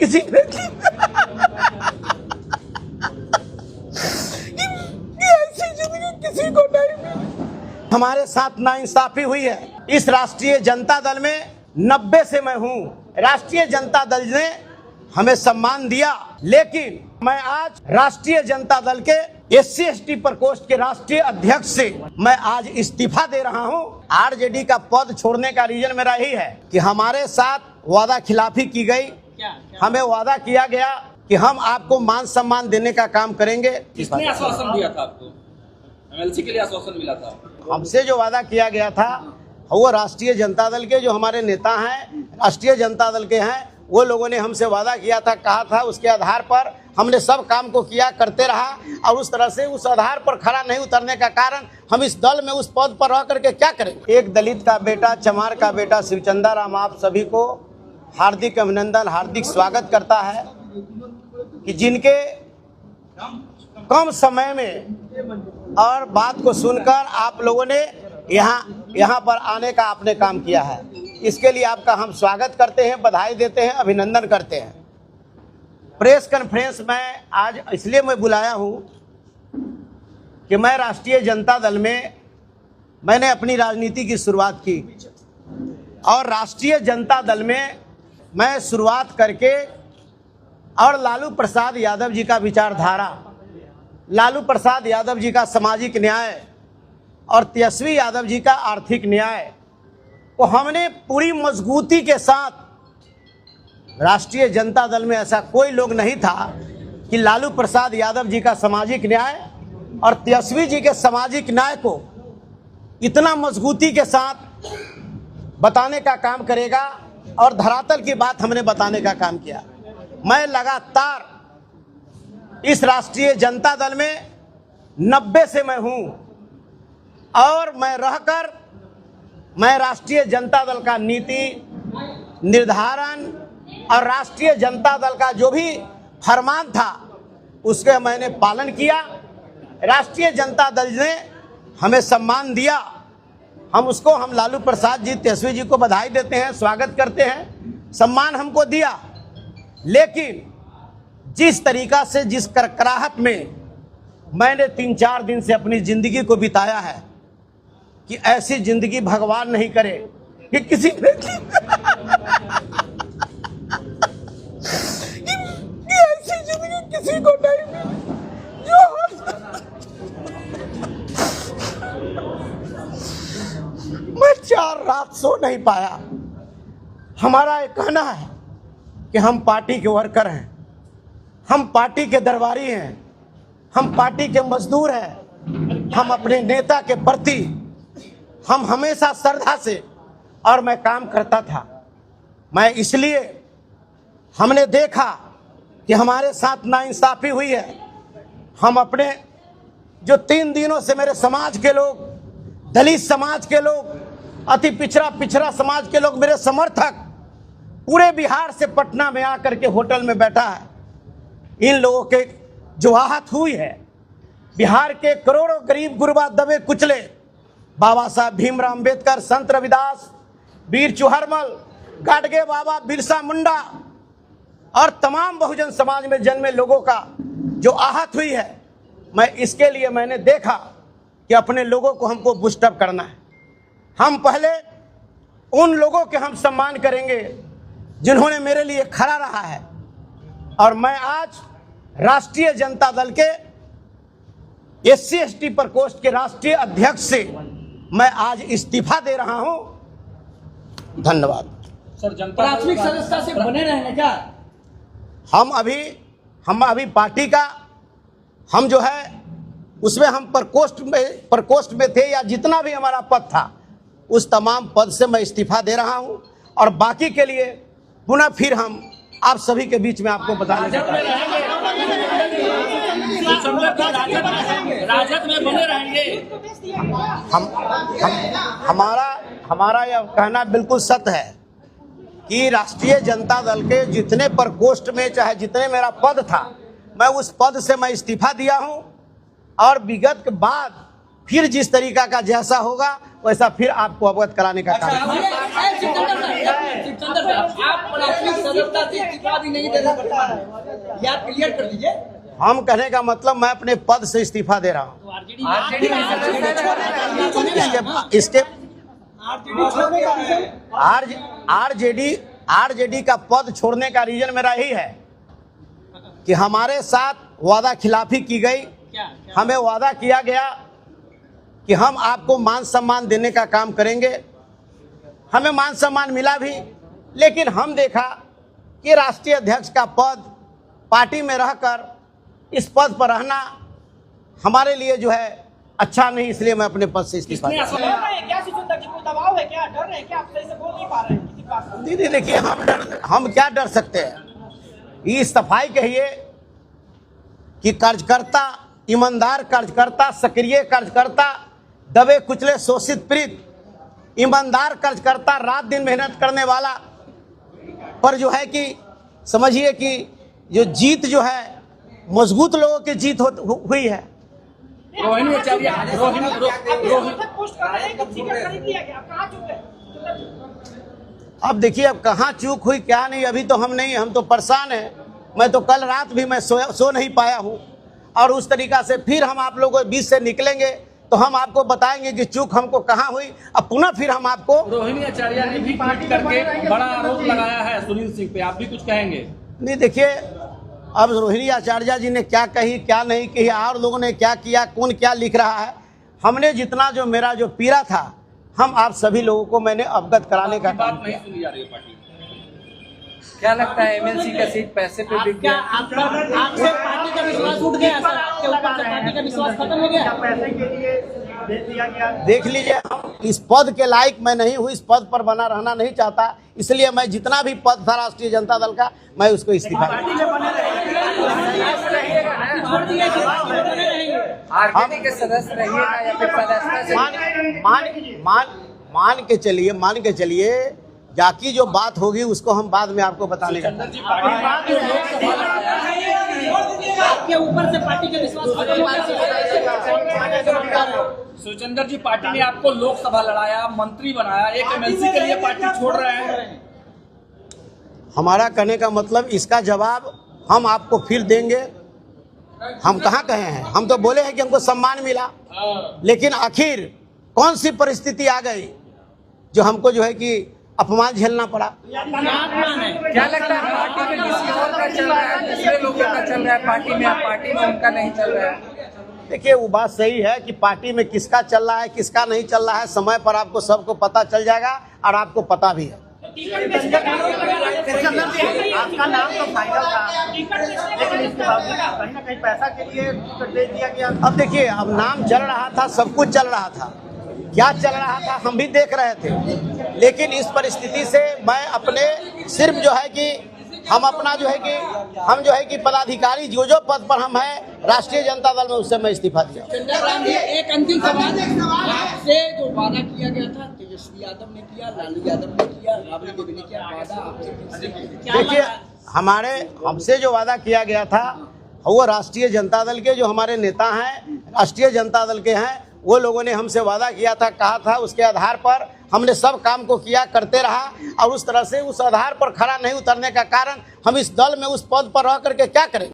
किसी ने ऐसी जिंदगी किसी को नहीं मिली। हमारे साथ नाइंसाफी हुई है। इस राष्ट्रीय जनता दल में 90 से मैं हूँ। राष्ट्रीय जनता दल ने हमें सम्मान दिया, लेकिन मैं आज राष्ट्रीय जनता दल के SC/ST प्रकोष्ठ के राष्ट्रीय अध्यक्ष से मैं आज इस्तीफा दे रहा हूं। RJD का पद छोड़ने का रीजन मेरा यही है कि हमारे साथ वादा खिलाफी की गई। हमें वादा किया गया कि हम आपको मान सम्मान देने का काम करेंगे। किसने आश्वासन दिया था आपको? MLC के लिए आश्वासन मिला था? हमसे जो वादा किया गया था वो राष्ट्रीय जनता दल के जो हमारे नेता हैं, राष्ट्रीय जनता दल के हैं, वो लोगों ने हमसे वादा किया था, कहा था। उसके आधार पर हमने सब काम को किया, करते रहा, और उस तरह से उस आधार पर खरा नहीं उतरने का कारण हम इस दल में उस पद पर रह करके क्या करेंगे। एक दलित का बेटा, चमार का बेटा शिवचंदा राम आप सभी को हार्दिक अभिनंदन, हार्दिक स्वागत करता है कि जिनके कम समय में और बात को सुनकर आप लोगों ने यहाँ पर आने का आपने काम किया है। इसके लिए आपका हम स्वागत करते हैं, बधाई देते हैं, अभिनंदन करते हैं। प्रेस कॉन्फ्रेंस में आज इसलिए मैं बुलाया हूँ कि मैं राष्ट्रीय जनता दल में मैंने अपनी राजनीति की शुरुआत की, और राष्ट्रीय जनता दल में मैं शुरुआत करके और लालू प्रसाद यादव जी का विचारधारा, लालू प्रसाद यादव जी का सामाजिक न्याय और तेजस्वी यादव जी का आर्थिक न्याय को हमने पूरी मजबूती के साथ, राष्ट्रीय जनता दल में ऐसा कोई लोग नहीं था कि लालू प्रसाद यादव जी का सामाजिक न्याय और तेजस्वी जी के सामाजिक न्याय को इतना मजबूती के साथ बताने का काम करेगा, और धरातल की बात हमने बताने का काम किया। मैं लगातार इस राष्ट्रीय जनता दल में 90 से मैं हूँ, और मैं रहकर मैं राष्ट्रीय जनता दल का नीति निर्धारण और राष्ट्रीय जनता दल का जो भी फरमान था उसके मैंने पालन किया। राष्ट्रीय जनता दल ने हमें सम्मान दिया, हम लालू प्रसाद जी, तेजस्वी जी को बधाई देते हैं, स्वागत करते हैं। सम्मान हमको दिया, लेकिन जिस तरीका से, जिस करकराहट में मैंने 3-4 दिन से अपनी जिंदगी को बिताया है, कि ऐसी जिंदगी भगवान नहीं करे कि किसी ने ऐसी जिंदगी किसी को नहीं मिली जो मैं 4 रात सो नहीं पाया। हमारा ये कहना है कि हम पार्टी के वर्कर हैं, हम पार्टी के दरबारी हैं, हम पार्टी के मजदूर हैं। हम अपने नेता के प्रति हम हमेशा श्रद्धा से और मैं काम करता था। मैं इसलिए हमने देखा कि हमारे साथ नाइंसाफी हुई है। हम अपने जो 3 दिनों से मेरे समाज के लोग, दलित समाज के लोग, अति पिछड़ा समाज के लोग, मेरे समर्थक पूरे बिहार से पटना में आकर के होटल में बैठा है। इन लोगों के जो आहत हुई है, बिहार के करोड़ों गरीब गुरबा दबे कुचले, बाबा साहब भीमराव अम्बेडकर, संत रविदास, वीर चुहरमल, गाडगे बाबा, बिरसा मुंडा और तमाम बहुजन समाज में जन्मे लोगों का जो आहत हुई है, मैं इसके लिए मैंने देखा कि अपने लोगों को हमको बूस्टअप करना है। हम पहले उन लोगों के हम सम्मान करेंगे जिन्होंने मेरे लिए खड़ा रहा है, और मैं आज राष्ट्रीय जनता दल के SC/ST प्रकोष्ठ के राष्ट्रीय अध्यक्ष से मैं आज इस्तीफा दे रहा हूं। धन्यवाद। सर, जनता प्राथमिक सदस्यता से बने रहेंगे क्या? हम अभी पार्टी का हम जो है उसमें हम प्रकोष्ठ में थे, या जितना भी हमारा पद था उस तमाम पद से मैं इस्तीफा दे रहा हूं, और बाकी के लिए पुनः फिर हम आप सभी के बीच में आपको बताने राजद में बने रहेंगे। हमारा यह कहना बिल्कुल सत्य है कि राष्ट्रीय जनता दल के जितने प्रकोष्ठ में, चाहे जितने मेरा पद था, मैं उस पद से मैं इस्तीफा दिया हूं, और विगत के बाद फिर जिस तरीका का जैसा होगा वैसा फिर आपको अवगत कराने का काम। हम कहने का मतलब मैं अपने पद से इस्तीफा दे रहा हूँ। इसके आरजेडी का पद छोड़ने का रीजन मेरा यही है कि हमारे साथ वादा खिलाफी की गई। हमें वादा किया गया कि हम आपको मान सम्मान देने का काम करेंगे। हमें मान सम्मान मिला भी, लेकिन हम देखा कि राष्ट्रीय अध्यक्ष का पद, पार्टी में रहकर इस पद पर रहना हमारे लिए जो है अच्छा नहीं, इसलिए मैं अपने पद से इस्तीफा दे रहा हूं। दीदी देखिए, हम क्या डर सकते हैं। ये सफाई कहिए कि कार्यकर्ता, ईमानदार कार्यकर्ता, सक्रिय कार्यकर्ता, दबे कुचले शोषित पीड़ित, ईमानदार कार्यकर्ता, रात दिन मेहनत करने वाला पर जो है कि समझिए कि जो जीत जो है मजबूत लोगों की जीत हुई है। रोहिणी आचार्य, अब देखिए, अब कहाँ चूक हुई क्या नहीं, अभी तो हम नहीं, हम तो परेशान हैं। मैं तो कल रात भी मैं सो नहीं पाया हूँ, और उस तरीका से फिर हम आप लोगों के बीच से निकलेंगे तो हम आपको बताएंगे कि चूक हमको कहाँ हुई। अब पुनः फिर हम आपको। रोहिणी आचार्य ने भी ट्वीट करके बड़ा आरोप लगाया है सुनील सिंह पे, आप भी कुछ कहेंगे? नहीं देखिए, अब रोहिणी आचार्य जी ने क्या कही क्या नहीं कही, और लोगों ने क्या किया, कौन क्या लिख रहा है, हमने जितना जो मेरा जो पीड़ा था हम आप सभी लोगों को मैंने अवगत कराने का काम बात नहीं सुनी जा रही है पार्टी। क्या लगता है एमएलसी का सीट पैसे पे बिक गया? आपसे पार्टी का विश्वास उठ गया सर, आपके ऊपर से पार्टी का विश्वास खत्म हो गया? पैसे के लिए दे दिया गया। देख लीजिए, हम इस पद के लायक मैं नहीं हूँ, इस पद पर बना रहना नहीं चाहता, इसलिए मैं जितना भी पद था राष्ट्रीय जनता दल का मैं उसको इस्तीफा आरजेडी के सदस्य रहिएगा या फिर सदस्यता से? मान के चलिए जाकी जो बात होगी उसको हम बाद में आपको बताने का। आपके ऊपर से पार्टी का विश्वास खत्म हो गया। सुचंदर जी, पार्टी ने आपको लोकसभा लड़ाया, मंत्री बनाया, एक एमएलसी के लिए पार्टी छोड़ रहे हैं। हमारा कहने का मतलब इसका जवाब हम आपको फिर देंगे। हम कहाँ कहे हैं, हम तो बोले हैं कि हमको सम्मान मिला, लेकिन आखिर कौन सी परिस्थिति आ गई जो हमको जो है कि अपमान झेलना पड़ा। क्या लगता है पार्टी में किसी और का चल रहा है, दूसरे लोगों का चल रहा है पार्टी में, पार्टी में उनका नहीं चल रहा है? देखिए, वो बात सही है कि पार्टी में किसका चल रहा है किसका नहीं चल रहा है, समय पर आपको सबको पता चल जाएगा, और आपको पता भी है। आपका नाम तो फाइनल था, लेकिन इसके बावजूद कहीं ना कहीं पैसा के लिए दे दिया गया। अब देखिए, अब नाम चल रहा था, सब कुछ चल रहा था, क्या चल रहा था हम भी देख रहे थे, लेकिन इस परिस्थिति से मैं अपने सिर्फ जो है कि हम अपना जो है कि हम जो है कि पदाधिकारी जो पद पर हम हैं राष्ट्रीय जनता दल में, उससे मैं इस्तीफा दिया। चंद्रराम जी, एक अंतिम सवाल आपसे, जो वादा किया गया था तेजस्वी यादव ने किया, लालू यादव ने किया, राबड़ी देवी ने किया, वादा आपसे देखिए, हमसे जो वादा किया गया था वो राष्ट्रीय जनता दल के जो हमारे नेता हैं, राष्ट्रीय जनता दल के हैं, वो लोगों ने हमसे वादा किया था, कहा था, उसके आधार पर हमने सब काम को किया, करते रहा, और उस तरह से उस आधार पर खड़ा नहीं उतरने का कारण हम इस दल में उस पद पर रह करके क्या करें।